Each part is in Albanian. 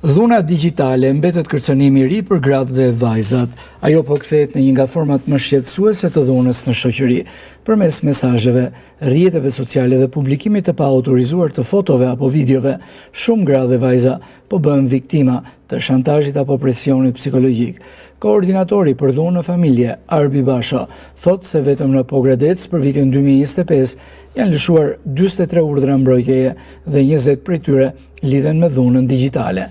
Dhuna digjitale mbetet kërcënimi i ri për gratë dhe vajzat. Ajo po kthehet në një nga format më shqetësuese të dhunës në shoqëri. Përmes mesazheve, rrjeteve sociale dhe publikimit të paautorizuar të fotove apo videove, shumë gra dhe vajza po bëhen viktima të shantazhit apo presionit psikologjik. Koordinatori për dhunë në familje, Arbi Basha, thot se vetëm në Pogradec për vitin 2025 janë lëshuar 43 urdhra mbrojtjeje dhe 20 prej tyre lidhen me dhunën digjitale.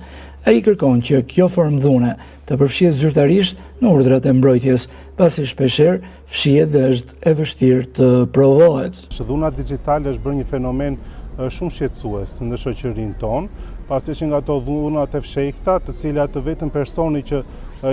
Ai kërkon që kjo formë dhune të përfshihet zyrtarisht në urdhrat e mbrojtjes, pasi shpeshherë fshihet dhe është e vështirë të provohet. Dhuna digjitale është bërë një fenomen shumë shqetësues në shoqërinë tonë, pasi që nga ato dhuna të fshehta, të cilat vetëm personi që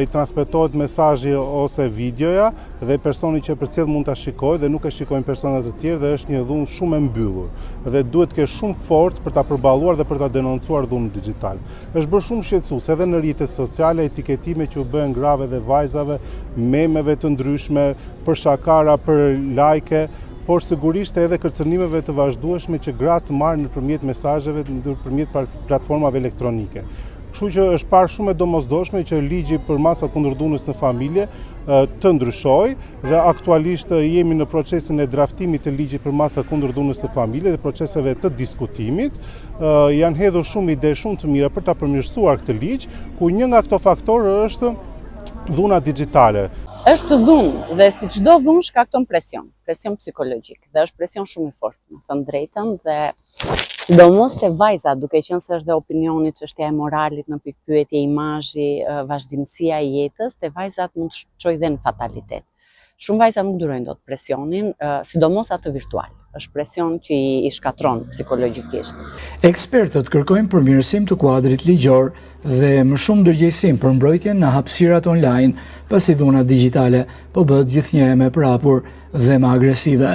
i transmetohet mesazhi ose videoja dhe personi që përcjell mund ta shikojë dhe nuk e shikojnë personat të tjerë dhe është një dhunë shumë e mbyllur. Dhe duhet të kesh shumë forcë për ta përballuar dhe për ta denoncuar dhunën digjitale. Është bërë shumë shqetësues edhe në rrjetet sociale, etiketime që u bëhen grave dhe vajzave, memeve të ndryshme, për shakara, për like, por sigurisht edhe kërcënimeve të vazhdueshme që gratë marrin nëpërmjet mesazheve, nëpërmjet platformave elektronike. Kështu që është parë shumë e domosdoshme që ligji për masa kundër dhunës në familje të ndryshojë dhe aktualisht jemi në procesin e draftimit të ligjit për masa kundër dhunës në familje dhe proceseve të diskutimit. Janë hedhur shumë ide shumë të mira për ta përmirësuar këtë ligj, ku një nga këto faktorë është dhuna digjitale. Është dhunë dhe si çdo dhunë shkakton presion psikologjik dhe është presion shumë i fortë, më thënë drejtën, dhe sidomos te vajzat, duke qenë se është dhe opinioni, çështja e moralit në pikë pyetje, imazhi, vazhdimësia e jetës, te vajzat mund të çojë dhe në fatalitet. Shumë vajza nuk durojnë dot presionin, sidomos atë virtual. Është presion që i shkatron psikologjikisht. Ekspertët kërkojnë përmirësim të kuadrit ligjor dhe më shumë ndërgjegjësim për mbrojtjen në hapësirat online, pasi dhuna digjitale po bëhet gjithnjë më e prapur dhe më agresive.